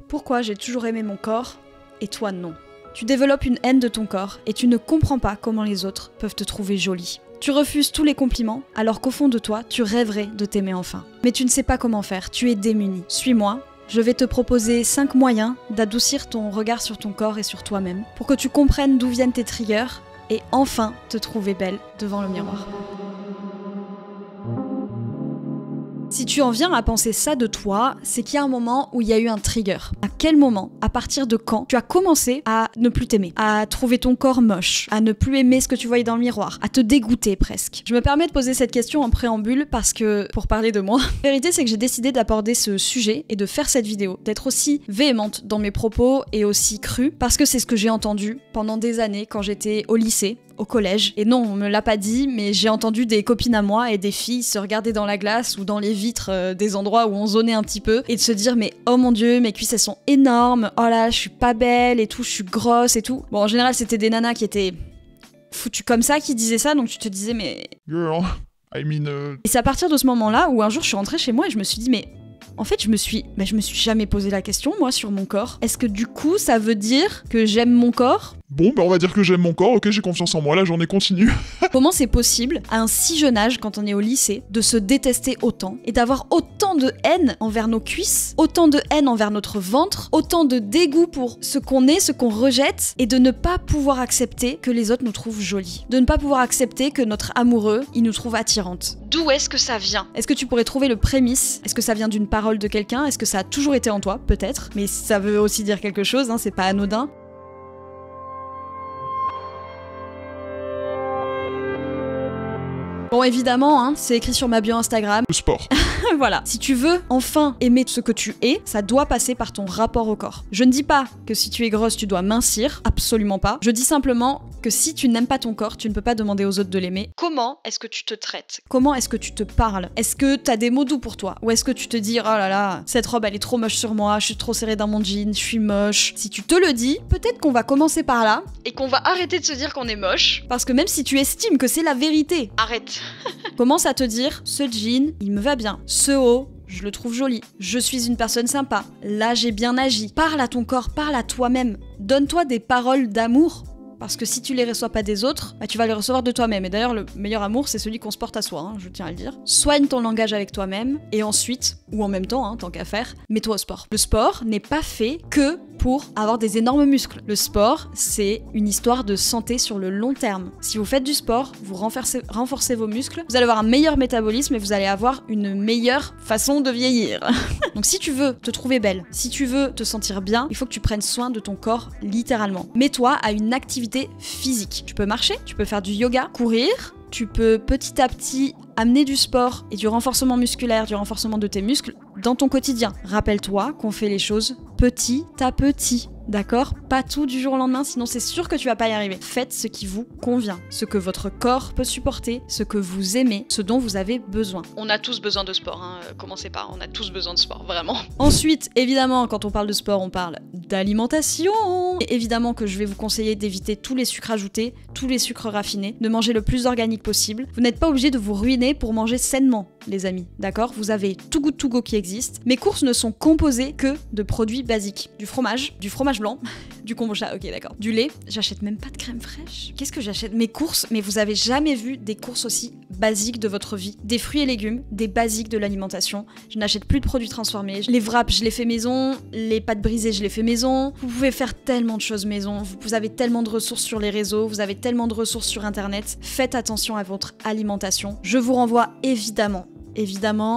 Pourquoi j'ai toujours aimé mon corps et toi non? Tu développes une haine de ton corps et tu ne comprends pas comment les autres peuvent te trouver jolie. Tu refuses tous les compliments alors qu'au fond de toi, tu rêverais de t'aimer enfin. Mais tu ne sais pas comment faire, tu es démuni. Suis-moi, je vais te proposer 5 moyens d'adoucir ton regard sur ton corps et sur toi-même pour que tu comprennes d'où viennent tes triggers et enfin te trouver belle devant le miroir. Si tu en viens à penser ça de toi, c'est qu'il y a un moment où il y a eu un trigger. À quel moment, à partir de quand, tu as commencé à ne plus t'aimer, à trouver ton corps moche, à ne plus aimer ce que tu voyais dans le miroir, à te dégoûter presque? Je me permets de poser cette question en préambule parce que, pour parler de moi, la vérité c'est que j'ai décidé d'aborder ce sujet et de faire cette vidéo, d'être aussi véhémente dans mes propos et aussi crue, parce que c'est ce que j'ai entendu pendant des années quand j'étais au lycée, au collège. Et non, on me l'a pas dit, mais j'ai entendu des copines à moi et des filles se regarder dans la glace ou dans les vitres des endroits où on zonait un petit peu et de se dire mais oh mon dieu, mes cuisses elles sont énormes, oh là, je suis pas belle et tout, je suis grosse et tout. Bon, en général, c'était des nanas qui étaient foutues comme ça qui disaient ça, donc tu te disais mais... Girl, I mean... Et c'est à partir de ce moment-là où un jour je suis rentrée chez moi et je me suis dit mais... En fait, je me suis jamais posé la question, moi, sur mon corps. Est-ce que du coup, ça veut dire que j'aime mon corps ? Bon, bah on va dire que j'aime mon corps, ok, j'ai confiance en moi, la journée continue. Comment c'est possible, à un si jeune âge, quand on est au lycée, de se détester autant et d'avoir autant de haine envers nos cuisses, autant de haine envers notre ventre, autant de dégoût pour ce qu'on est, ce qu'on rejette, et de ne pas pouvoir accepter que les autres nous trouvent jolies, de ne pas pouvoir accepter que notre amoureux, il nous trouve attirante. D'où est-ce que ça vient ? Est-ce que tu pourrais trouver le prémisse ? Est-ce que ça vient d'une parole de quelqu'un ? Est-ce que ça a toujours été en toi ? Peut-être, mais ça veut aussi dire quelque chose, hein, c'est pas anodin. Bon, évidemment, hein, c'est écrit sur ma bio Instagram. Le sport. Voilà. Si tu veux enfin aimer ce que tu es, ça doit passer par ton rapport au corps. Je ne dis pas que si tu es grosse, tu dois mincir. Absolument pas. Je dis simplement que si tu n'aimes pas ton corps, tu ne peux pas demander aux autres de l'aimer. Comment est-ce que tu te traites ? Comment est-ce que tu te parles ? Est-ce que t'as des mots doux pour toi ? Ou est-ce que tu te dis, oh là là, cette robe elle est trop moche sur moi, je suis trop serrée dans mon jean, je suis moche. Si tu te le dis, peut-être qu'on va commencer par là et qu'on va arrêter de se dire qu'on est moche. Parce que même si tu estimes que c'est la vérité, arrête. Commence à te dire, ce jean, il me va bien. Ce haut, je le trouve joli. Je suis une personne sympa. Là, j'ai bien agi. Parle à ton corps, parle à toi-même. Donne-toi des paroles d'amour. Parce que si tu les reçois pas des autres, bah tu vas les recevoir de toi-même. Et d'ailleurs, le meilleur amour, c'est celui qu'on se porte à soi, hein, je tiens à le dire. Soigne ton langage avec toi-même, et ensuite, ou en même temps, hein, tant qu'à faire, mets-toi au sport. Le sport n'est pas fait que pour avoir des énormes muscles. Le sport, c'est une histoire de santé sur le long terme. Si vous faites du sport, vous renforcez vos muscles, vous allez avoir un meilleur métabolisme et vous allez avoir une meilleure façon de vieillir. Donc si tu veux te trouver belle, si tu veux te sentir bien, il faut que tu prennes soin de ton corps littéralement. Mets-toi à une activité physique. Tu peux marcher, tu peux faire du yoga, courir, tu peux petit à petit amener du sport et du renforcement musculaire, du renforcement de tes muscles dans ton quotidien. Rappelle-toi qu'on fait les choses petit à petit. D'accord ? Pas tout du jour au lendemain, sinon c'est sûr que tu vas pas y arriver. Faites ce qui vous convient, ce que votre corps peut supporter, ce que vous aimez, ce dont vous avez besoin. On a tous besoin de sport, hein. Commencez par, on a tous besoin de sport, vraiment. Ensuite, évidemment, quand on parle de sport, on parle d'alimentation. Et évidemment que je vais vous conseiller d'éviter tous les sucres ajoutés, tous les sucres raffinés, de manger le plus organique possible. Vous n'êtes pas obligé de vous ruiner pour manger sainement, les amis, d'accord ? Vous avez Too Good To Go qui existe. Mes courses ne sont composées que de produits basiques. Du fromage blanc, du kombucha, ok d'accord, du lait, j'achète même pas de crème fraîche. Qu'est-ce que j'achète ? Mes courses, mais vous avez jamais vu des courses aussi basiques de votre vie. Des fruits et légumes, des basiques de l'alimentation. Je n'achète plus de produits transformés. Les wraps, je les fais maison. Les pâtes brisées, je les fais maison. Vous pouvez faire tellement de choses maison. Vous avez tellement de ressources sur les réseaux. Vous avez tellement de ressources sur internet. Faites attention à votre alimentation. Je vous renvoie évidemment,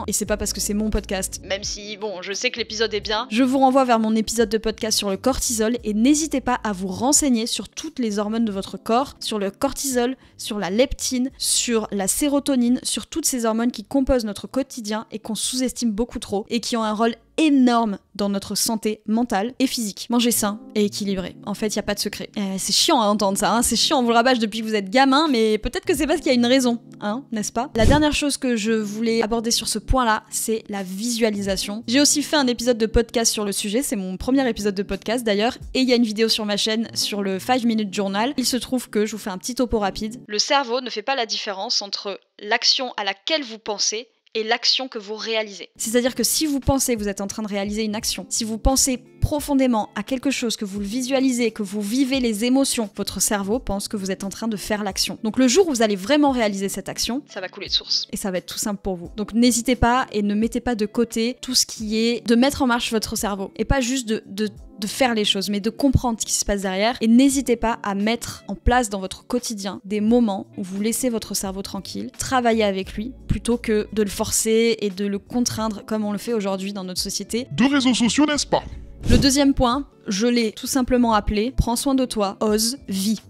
et c'est pas parce que c'est mon podcast, même si, bon, je sais que l'épisode est bien, je vous renvoie vers mon épisode de podcast sur le cortisol, et n'hésitez pas à vous renseigner sur toutes les hormones de votre corps, sur le cortisol, sur la leptine, sur la sérotonine, sur toutes ces hormones qui composent notre quotidien et qu'on sous-estime beaucoup trop, et qui ont un rôle énorme dans notre santé mentale et physique. Mangez sain et équilibré. En fait, il n'y a pas de secret. C'est chiant à entendre ça, hein. C'est chiant, on vous le rabâche depuis que vous êtes gamin, mais peut-être que c'est parce qu'il y a une raison, hein, n'est-ce pas ? La dernière chose que je voulais aborder sur ce point-là, c'est la visualisation. J'ai aussi fait un épisode de podcast sur le sujet, c'est mon premier épisode de podcast d'ailleurs, et il y a une vidéo sur ma chaîne sur le 5 Minute Journal. Il se trouve que, je vous fais un petit topo rapide, le cerveau ne fait pas la différence entre l'action à laquelle vous pensez et l'action que vous réalisez. C'est-à-dire que si vous pensez que vous êtes en train de réaliser une action, si vous pensez profondément à quelque chose, que vous le visualisez, que vous vivez les émotions, votre cerveau pense que vous êtes en train de faire l'action. Donc le jour où vous allez vraiment réaliser cette action, ça va couler de source. Et ça va être tout simple pour vous. Donc n'hésitez pas et ne mettez pas de côté tout ce qui est de mettre en marche votre cerveau. Et pas juste de faire les choses, mais de comprendre ce qui se passe derrière. Et n'hésitez pas à mettre en place dans votre quotidien des moments où vous laissez votre cerveau tranquille, travailler avec lui, plutôt que de le forcer et de le contraindre comme on le fait aujourd'hui dans notre société. De réseaux sociaux, n'est-ce pas? Le deuxième point, je l'ai tout simplement appelé « Prends soin de toi, ose, vis ».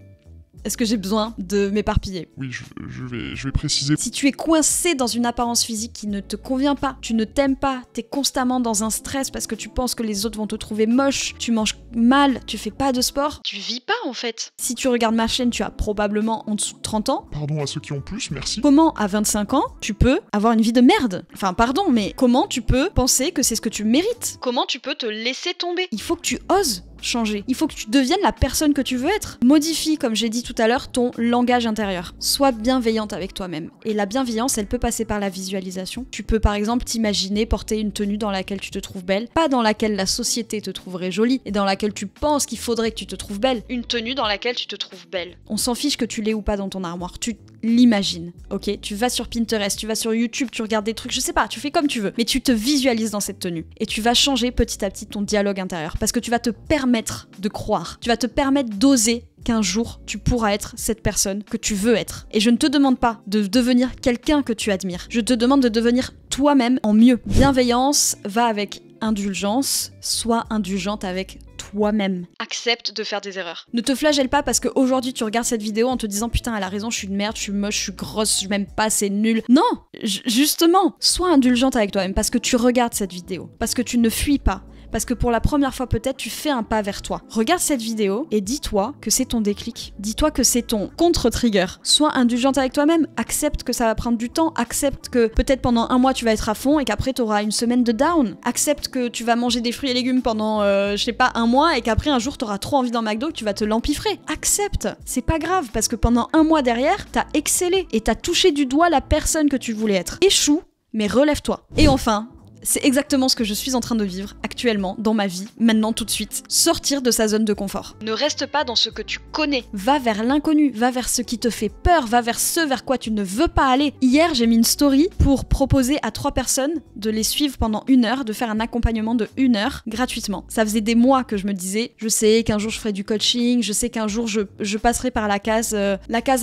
Est-ce que j'ai besoin de m'éparpiller? Oui, je vais préciser. Si tu es coincé dans une apparence physique qui ne te convient pas, tu ne t'aimes pas, t'es constamment dans un stress parce que tu penses que les autres vont te trouver moche, tu manges mal, tu fais pas de sport, tu vis pas en fait. Si tu regardes ma chaîne, tu as probablement en dessous de 30 ans. Pardon à ceux qui ont plus, merci. Comment, à 25 ans, tu peux avoir une vie de merde? Enfin, pardon, mais comment tu peux penser que c'est ce que tu mérites? Comment tu peux te laisser tomber? Il faut que tu oses changer. Il faut que tu deviennes la personne que tu veux être. Modifie, comme j'ai dit tout à l'heure, ton langage intérieur. Sois bienveillante avec toi-même. Et la bienveillance, elle peut passer par la visualisation. Tu peux par exemple t'imaginer porter une tenue dans laquelle tu te trouves belle, pas dans laquelle la société te trouverait jolie, et dans laquelle tu penses qu'il faudrait que tu te trouves belle. Une tenue dans laquelle tu te trouves belle. On s'en fiche que tu l'aies ou pas dans ton armoire. Tu l'imagines, ok? Tu vas sur Pinterest, tu vas sur YouTube, tu regardes des trucs, je sais pas, tu fais comme tu veux. Mais tu te visualises dans cette tenue. Et tu vas changer petit à petit ton dialogue intérieur. Parce que tu vas te permettre de croire. Tu vas te permettre d'oser qu'un jour, tu pourras être cette personne que tu veux être. Et je ne te demande pas de devenir quelqu'un que tu admires. Je te demande de devenir toi-même en mieux. Bienveillance va avec indulgence. Sois indulgente avec toi-même. Accepte de faire des erreurs. Ne te flagelle pas parce qu'aujourd'hui tu regardes cette vidéo en te disant putain elle a raison, je suis une merde, je suis moche, je suis grosse, je m'aime pas, c'est nul. Non, justement, sois indulgente avec toi-même parce que tu regardes cette vidéo, parce que tu ne fuis pas. Parce que pour la première fois peut-être tu fais un pas vers toi. Regarde cette vidéo et dis-toi que c'est ton déclic. Dis-toi que c'est ton contre-trigger. Sois indulgente avec toi-même. Accepte que ça va prendre du temps. Accepte que peut-être pendant un mois tu vas être à fond et qu'après tu auras une semaine de down. Accepte que tu vas manger des fruits et légumes pendant, je sais pas, un mois et qu'après un jour tu auras trop envie d'un McDo que tu vas te l'empiffrer. Accepte. C'est pas grave parce que pendant un mois derrière, t'as excellé et t'as touché du doigt la personne que tu voulais être. Échoue, mais relève-toi. Et enfin, c'est exactement ce que je suis en train de vivre actuellement dans ma vie, maintenant tout de suite. Sortir de sa zone de confort. Ne reste pas dans ce que tu connais. Va vers l'inconnu, va vers ce qui te fait peur, va vers ce vers quoi tu ne veux pas aller. Hier, j'ai mis une story pour proposer à 3 personnes de les suivre pendant 1 heure, de faire un accompagnement de 1 heure gratuitement. Ça faisait des mois que je me disais, je sais qu'un jour je ferai du coaching, je sais qu'un jour je passerai par la case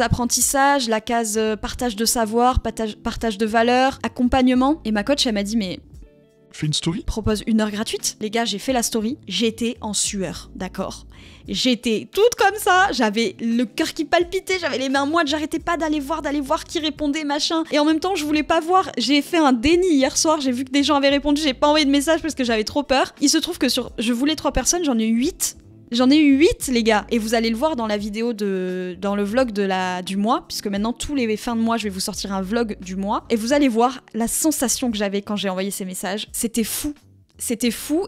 apprentissage, la case partage de savoir, partage de valeurs, accompagnement. Et ma coach, elle m'a dit, mais fais une story. Propose 1 heure gratuite. Les gars, j'ai fait la story. J'étais en sueur, d'accord? J'étais toute comme ça. J'avais le cœur qui palpitait. J'avais les mains moites. J'arrêtais pas d'aller voir qui répondait, machin. Et en même temps, je voulais pas voir. J'ai fait un déni hier soir. J'ai vu que des gens avaient répondu. J'ai pas envoyé de message parce que j'avais trop peur. Il se trouve que je voulais 3 personnes. J'en ai eu 8. J'en ai eu 8 les gars, et vous allez le voir dans la vidéo dans le vlog du mois, puisque maintenant tous les fins de mois je vais vous sortir un vlog du mois, et vous allez voir la sensation que j'avais quand j'ai envoyé ces messages. C'était fou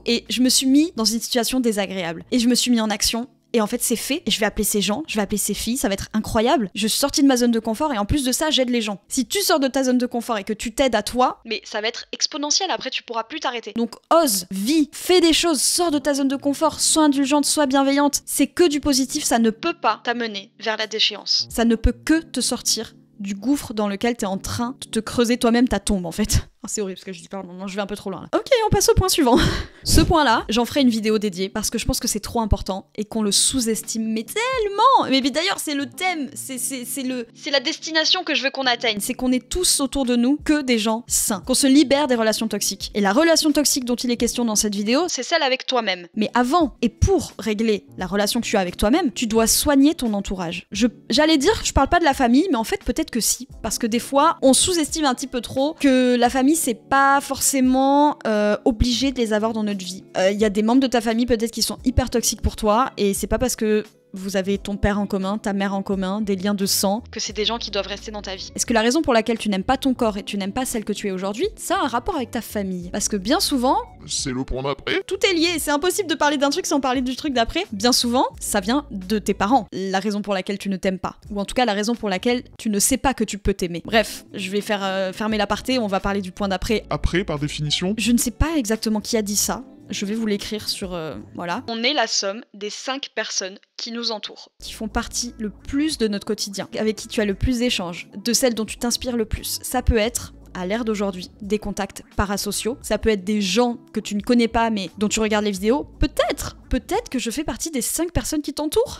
et je me suis mis dans une situation désagréable, et je me suis mis en action. Et en fait, c'est fait. Et je vais appeler ces gens, je vais appeler ces filles, ça va être incroyable. Je suis sortie de ma zone de confort et en plus de ça, j'aide les gens. Si tu sors de ta zone de confort et que tu t'aides à toi, mais ça va être exponentiel. Après, tu pourras plus t'arrêter. Donc, ose, vis, fais des choses, sors de ta zone de confort, sois indulgente, sois bienveillante. C'est que du positif, ça ne peut pas t'amener vers la déchéance. Ça ne peut que te sortir du gouffre dans lequel t'es en train de te creuser toi-même ta tombe en fait. Oh, c'est horrible ce que je dis, pardon, non, je vais un peu trop loin là. Ok, on passe au point suivant. Ce point-là, j'en ferai une vidéo dédiée parce que je pense que c'est trop important et qu'on le sous-estime, mais tellement. Mais d'ailleurs, c'est le thème, c'est la destination que je veux qu'on atteigne. C'est qu'on est tous autour de nous que des gens sains, qu'on se libère des relations toxiques. Et la relation toxique dont il est question dans cette vidéo, c'est celle avec toi-même. Mais avant et pour régler la relation que tu as avec toi-même, tu dois soigner ton entourage. J'allais dire, je parle pas de la famille, mais en fait peut-être que si, parce que des fois, on sous-estime un petit peu trop que la famille c'est pas forcément obligé de les avoir dans notre vie. Il y a des membres de ta famille peut-être qui sont hyper toxiques pour toi et c'est pas parce que vous avez ton père en commun, ta mère en commun, des liens de sang, que c'est des gens qui doivent rester dans ta vie. Est-ce que la raison pour laquelle tu n'aimes pas ton corps et tu n'aimes pas celle que tu es aujourd'hui, ça a un rapport avec ta famille? Parce que bien souvent, c'est le point d'après. Tout est lié, c'est impossible de parler d'un truc sans parler du truc d'après. Bien souvent, ça vient de tes parents, la raison pour laquelle tu ne t'aimes pas. Ou en tout cas, la raison pour laquelle tu ne sais pas que tu peux t'aimer. Bref, je vais fermer l'aparté, on va parler du point d'après. Après, par définition. Je ne sais pas exactement qui a dit ça. je vais vous l'écrire sur... voilà. On est la somme des 5 personnes qui nous entourent, qui font partie le plus de notre quotidien, avec qui tu as le plus d'échanges, de celles dont tu t'inspires le plus. Ça peut être, à l'ère d'aujourd'hui, des contacts parasociaux. Ça peut être des gens que tu ne connais pas mais dont tu regardes les vidéos. Peut-être que je fais partie des 5 personnes qui t'entourent.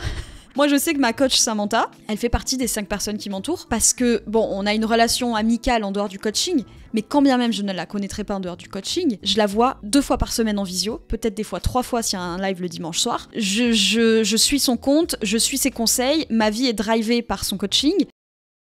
Moi, je sais que ma coach Samantha, elle fait partie des 5 personnes qui m'entourent parce que, bon, on a une relation amicale en dehors du coaching, mais quand bien même je ne la connaîtrais pas en dehors du coaching, je la vois 2 fois par semaine en visio, peut-être des fois 3 fois s'il y a un live le dimanche soir. Je suis son compte, je suis ses conseils, ma vie est drivée par son coaching.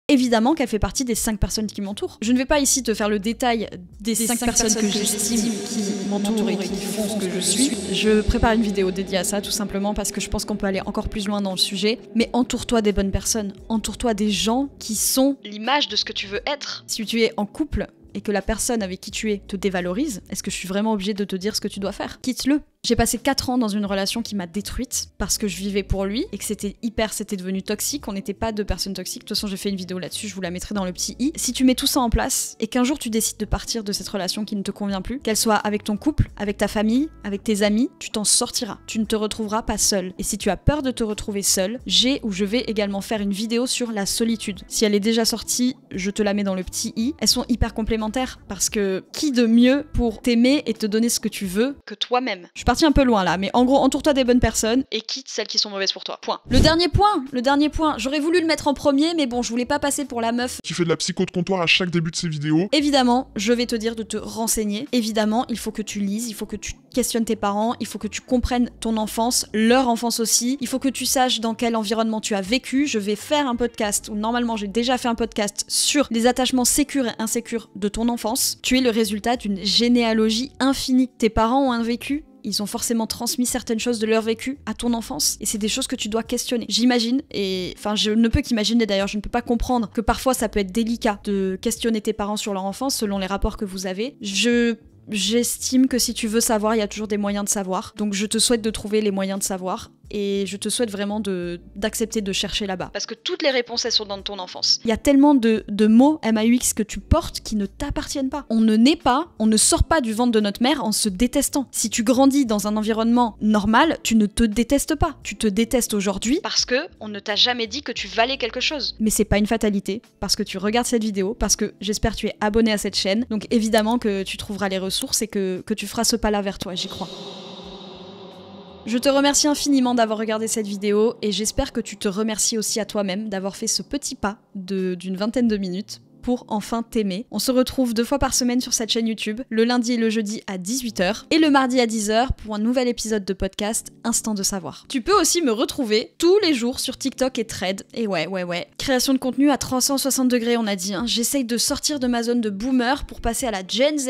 Évidemment qu'elle fait partie des 5 personnes qui m'entourent. Je ne vais pas ici te faire le détail des 5 personnes que j'estime qui m'entourent et qui font ce que je suis. Je prépare une vidéo dédiée à ça, tout simplement parce que je pense qu'on peut aller encore plus loin dans le sujet. Mais entoure-toi des bonnes personnes. Entoure-toi des gens qui sont l'image de ce que tu veux être. Si tu es en couple et que la personne avec qui tu es te dévalorise, est-ce que je suis vraiment obligée de te dire ce que tu dois faire? Quitte-le. J'ai passé 4 ans dans une relation qui m'a détruite parce que je vivais pour lui et que c'était devenu toxique. On n'était pas 2 personnes toxiques. De toute façon, j'ai fait une vidéo là-dessus, je vous la mettrai dans le petit i. Si tu mets tout ça en place et qu'un jour tu décides de partir de cette relation qui ne te convient plus, qu'elle soit avec ton couple, avec ta famille, avec tes amis, tu t'en sortiras. Tu ne te retrouveras pas seul. Et si tu as peur de te retrouver seul, je vais également faire une vidéo sur la solitude. Si elle est déjà sortie, je te la mets dans le petit i. Elles sont hyper complémentaires parce que qui de mieux pour t'aimer et te donner ce que tu veux que toi-même? Je suis partie un peu loin là, mais en gros, entoure-toi des bonnes personnes et quitte celles qui sont mauvaises pour toi. Point. Le dernier point, j'aurais voulu le mettre en premier, mais bon, je voulais pas passer pour la meuf Qui fait de la psycho de comptoir à chaque début de ses vidéos. Évidemment, je vais te dire de te renseigner. Évidemment, il faut que tu lises, il faut que tu questionnes tes parents, il faut que tu comprennes ton enfance, leur enfance aussi. Il faut que tu saches dans quel environnement tu as vécu. Je vais faire un podcast, ou normalement j'ai déjà fait un podcast sur les attachements sécures et insécures de ton enfance. Tu es le résultat d'une généalogie infinie. Tes parents ont un vécu, ils ont forcément transmis certaines choses de leur vécu à ton enfance, et c'est des choses que tu dois questionner. J'imagine, et enfin je ne peux qu'imaginer d'ailleurs, je ne peux pas comprendre que parfois ça peut être délicat de questionner tes parents sur leur enfance selon les rapports que vous avez. J'estime que si tu veux savoir, il y a toujours des moyens de savoir. Donc je te souhaite de trouver les moyens de savoir. Et je te souhaite vraiment d'accepter de chercher là-bas. Parce que toutes les réponses, elles sont dans ton enfance. Il y a tellement de mots MAUX que tu portes qui ne t'appartiennent pas. On ne naît pas, on ne sort pas du ventre de notre mère en se détestant. Si tu grandis dans un environnement normal, tu ne te détestes pas. Tu te détestes aujourd'hui parce que on ne t'a jamais dit que tu valais quelque chose. Mais c'est pas une fatalité, parce que tu regardes cette vidéo, parce que j'espère que tu es abonné à cette chaîne. Donc évidemment que tu trouveras les ressources et que tu feras ce pas-là vers toi, j'y crois. Je te remercie infiniment d'avoir regardé cette vidéo et j'espère que tu te remercies aussi à toi-même d'avoir fait ce petit pas d'une vingtaine de minutes pour enfin t'aimer. On se retrouve 2 fois par semaine sur cette chaîne YouTube, le lundi et le jeudi à 18h et le mardi à 10h pour un nouvel épisode de podcast Instant de savoir. Tu peux aussi me retrouver tous les jours sur TikTok et Thread. Et ouais. Création de contenu à 360 degrés, on a dit. Hein. J'essaye de sortir de ma zone de boomer pour passer à la Gen Z.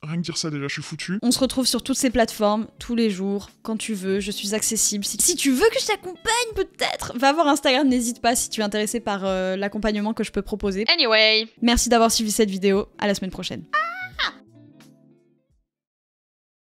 Rien que dire ça déjà, je suis foutu. On se retrouve sur toutes ces plateformes, tous les jours, quand tu veux. Je suis accessible. Si tu veux que je t'accompagne, peut-être, va voir Instagram, n'hésite pas si tu es intéressé par l'accompagnement que je peux proposer. Anyway, merci d'avoir suivi cette vidéo. À la semaine prochaine.